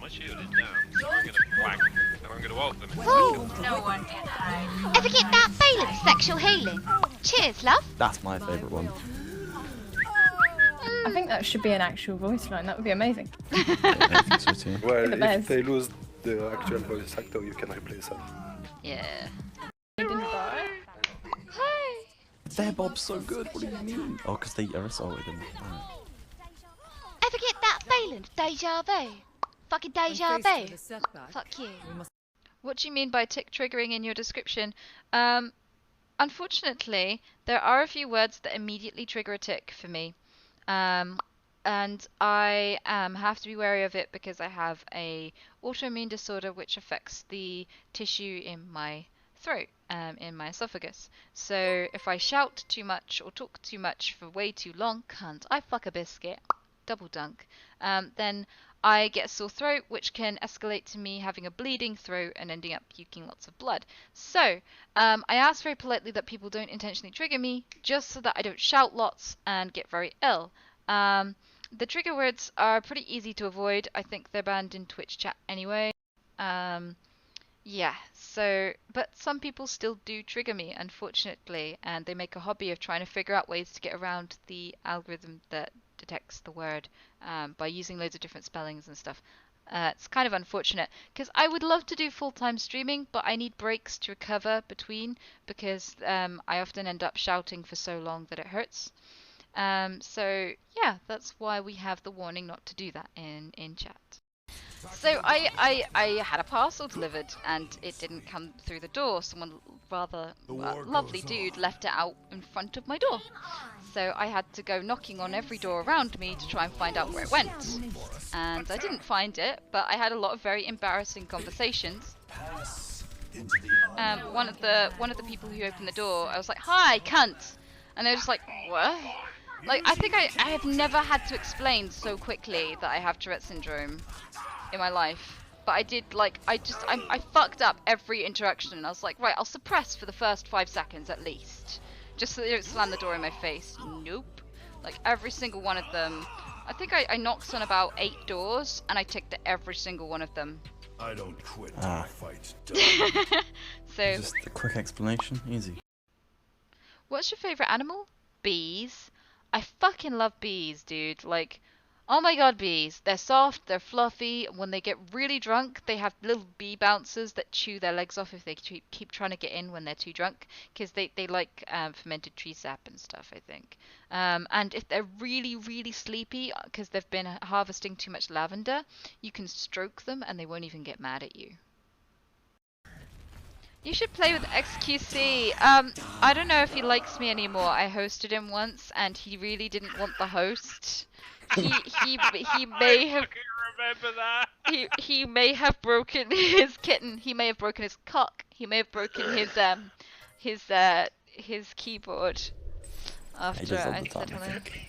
My shield is down, so I'm gonna whack, and I'm gonna ult them in a Ooh. second. No one can hide. Ever get that feeling? Sexual healing. Cheers, love. That's my favourite one. I think that should be an actual voice line. That would be amazing. Yeah, I think so too. Well, The if best. they lose the actual voice actor, you can replace them. Yeah. He didn't die. Hi. Their Bob's so good, what do you mean? Oh, because they are assaulted him. Right. Ever get that feeling? Deja vu. Fucking deja vu. Fuck you. What do you mean by tick triggering in your description? Unfortunately, there are a few words that immediately trigger a tick for me. And I have to be wary of it because I have a autoimmune disorder which affects the tissue in my throat, in my esophagus. So if I shout too much or talk too much for way too long, cunt, I fuck a biscuit, double dunk, then I get a sore throat, which can escalate to me having a bleeding throat and ending up puking lots of blood. So I ask very politely that people don't intentionally trigger me, just so that I don't shout lots and get very ill. The trigger words are pretty easy to avoid. I think they're banned in Twitch chat anyway. Yeah, so, but some people still do trigger me, unfortunately, and they make a hobby of trying to figure out ways to get around the algorithm that detects the word by using loads of different spellings and stuff. It's kind of unfortunate, because I would love to do full-time streaming, but I need breaks to recover between, because I often end up shouting for so long that it hurts. So yeah, that's why we have the warning not to do that in chat. So I had a parcel delivered and it didn't come through the door. Someone rather lovely dude left it out in front of my door. So I had to go knocking on every door around me to try and find out where it went. And I didn't find it, but I had a lot of very embarrassing conversations. One of the people who opened the door, I was like, "Hi, cunt," and they were just like, "What?" Like, I think I have never had to explain so quickly that I have Tourette syndrome in my life. But I did, like, I fucked up every interaction, and I was like, right, I'll suppress for the first 5 seconds at least. Just so they don't slam the door in my face. Nope. Like, every single one of them. I think I knocked on about 8 doors, and I ticked at every single one of them. I don't quit till I fight. So, Just a quick explanation, easy. what's your favorite animal? Bees. I fucking love bees, dude. Like, oh my god, bees. They're soft, they're fluffy. When they get really drunk, they have little bee bouncers that chew their legs off if they keep trying to get in when they're too drunk. Because they like fermented tree sap and stuff, I think. And if they're really, really sleepy, because they've been harvesting too much lavender, you can stroke them and they won't even get mad at you. You should play with XQC. I don't know if he likes me anymore. I hosted him once, and he really didn't want the host. He may have Remember that? he may have broken his kitten. He may have broken his cock. He may have broken his keyboard. After does all I the said time, I hello. think.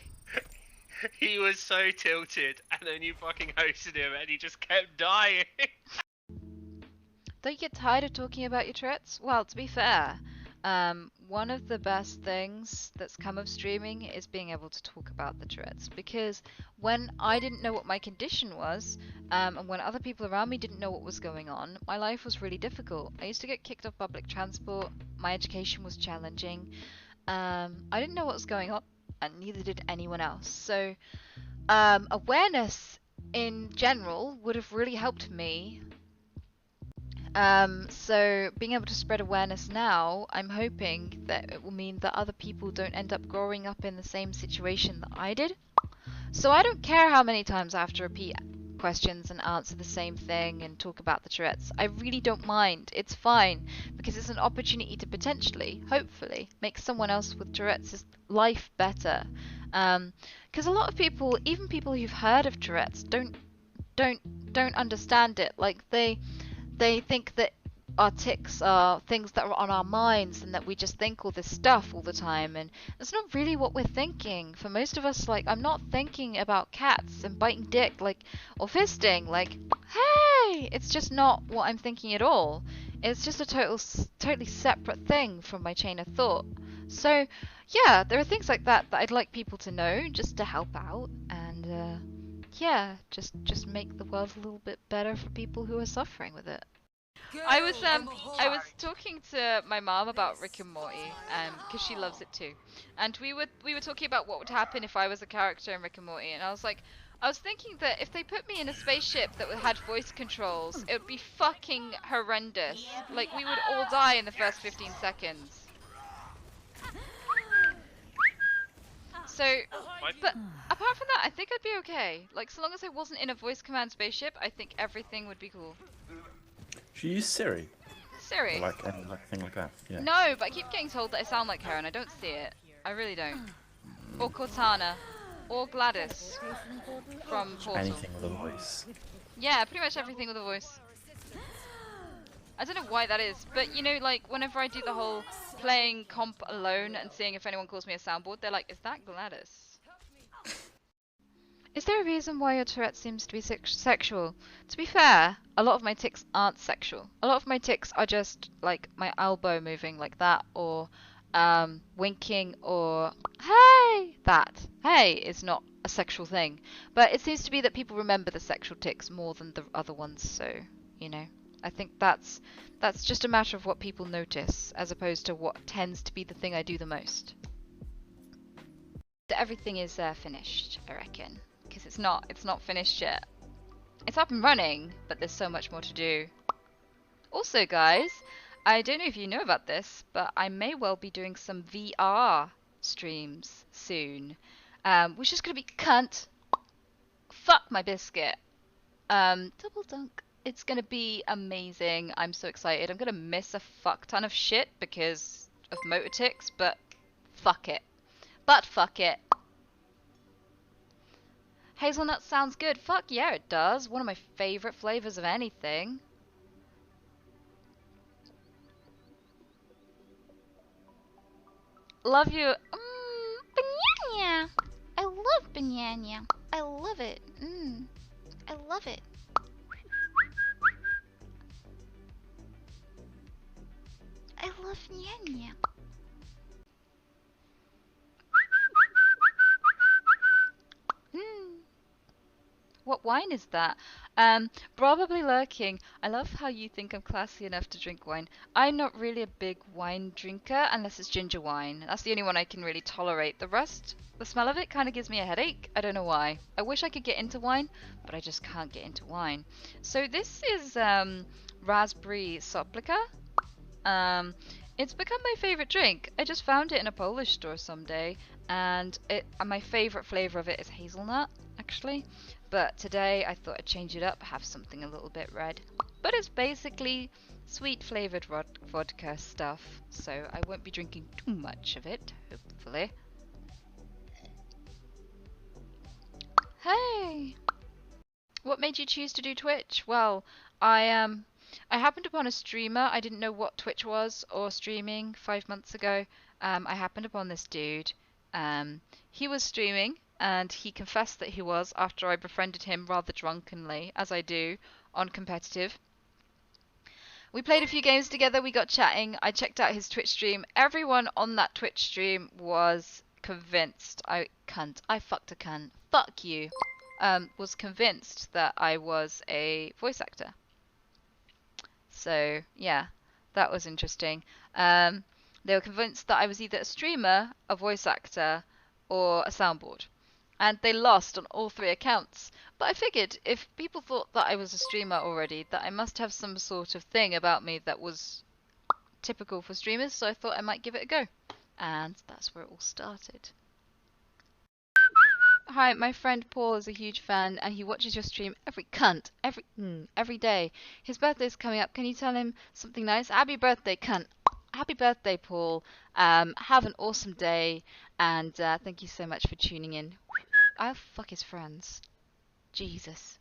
He was so tilted, and then you fucking hosted him, and he just kept dying. Don't you get tired of talking about your Tourette's? Well, to be fair, one of the best things that's come of streaming is being able to talk about the Tourette's, because when I didn't know what my condition was, and when other people around me didn't know what was going on, my life was really difficult. I used to get kicked off public transport, my education was challenging, I didn't know what was going on, and neither did anyone else. So awareness in general would have really helped me. So being able to spread awareness now, I'm hoping that it will mean that other people don't end up growing up in the same situation that I did. So I don't care how many times I have to repeat questions and answer the same thing and talk about the Tourette's. I really don't mind. It's fine, because it's an opportunity to potentially, hopefully, make someone else with Tourette's life better. Because a lot of people, even people who've heard of Tourette's, don't understand it. Like they think that our tics are things that are on our minds and that we just think all this stuff all the time, and that's not really what we're thinking. For most of us, like, I'm not thinking about cats and biting dick, like, or fisting, like, hey, it's just not what I'm thinking at all. It's just a totally separate thing from my chain of thought. So yeah, there are things like that that I'd like people to know, just to help out, and yeah, just make the world a little bit better for people who are suffering with it. I was talking to my mom about Rick and Morty, because she loves it too, and we were talking about what would happen if I was a character in Rick and Morty, and I was thinking that if they put me in a spaceship that had voice controls, it would be fucking horrendous. Like, we would all die in the first 15 seconds. So, but apart from that, I think I'd be okay. Like, so long as I wasn't in a voice command spaceship, I think everything would be cool. Should you use Siri? Siri? Or like anything like that? Yeah. No, but I keep getting told that I sound like her, and I don't see it. I really don't. Or Cortana. Or Gladys. From Portal. Anything with a voice. Yeah, pretty much everything with a voice. I don't know why that is, but you know, like, whenever I do the whole playing comp alone and seeing if anyone calls me a soundboard, they're like, is that Gladys? Is there a reason why your Tourette seems to be sexual? To be fair, a lot of my tics aren't sexual. A lot of my tics are just, like, my elbow moving like that, or winking, or hey! That. Hey is not a sexual thing. But it seems to be that people remember the sexual tics more than the other ones, so, you know. I think that's just a matter of what people notice, as opposed to what tends to be the thing I do the most. Everything is finished, I reckon, because it's not finished yet. It's up and running, but there's so much more to do. Also, guys, I don't know if you know about this, but I may well be doing some VR streams soon, which is gonna be cunt. Fuck my biscuit. Double dunk. It's gonna be amazing. I'm so excited. I'm gonna miss a fuck ton of shit because of motor tics, but fuck it. But fuck it. Hazelnut sounds good. Fuck yeah, it does. One of my favorite flavors of anything. Love you. Banana. I love banana. I love it. I love it. I love banana. What wine is that? Probably lurking. I love how you think I'm classy enough to drink wine. I'm not really a big wine drinker unless it's ginger wine. That's the only one I can really tolerate. The rest, the smell of it kind of gives me a headache. I don't know why. I wish I could get into wine, but I just can't get into wine. So this is raspberry soplica. It's become my favorite drink. I just found it in a Polish store someday, and my favorite flavor of it is hazelnut, actually. But today I thought I'd change it up, have something a little bit red. But it's basically sweet flavored vodka stuff, so I won't be drinking too much of it, hopefully. Hey! What made you choose to do Twitch? Well, I happened upon a streamer. I didn't know what Twitch was or streaming 5 months ago. I happened upon this dude. He was streaming, and he confessed that he was after I befriended him rather drunkenly, as I do, on competitive. We played a few games together, we got chatting, I checked out his Twitch stream. Everyone on that Twitch stream was convinced, I fucked a cunt, fuck you, was convinced that I was a voice actor. So, yeah, that was interesting. They were convinced that I was either a streamer, a voice actor, or a soundboard. And they lost on all 3 accounts. But I figured if people thought that I was a streamer already, that I must have some sort of thing about me that was typical for streamers, so I thought I might give it a go. And that's where it all started. Hi, my friend Paul is a huge fan, and he watches your stream every day. His birthday's coming up. Can you tell him something nice? Happy birthday, cunt. Happy birthday, Paul. Have an awesome day, and thank you so much for tuning in. I'll fuck his friends. Jesus.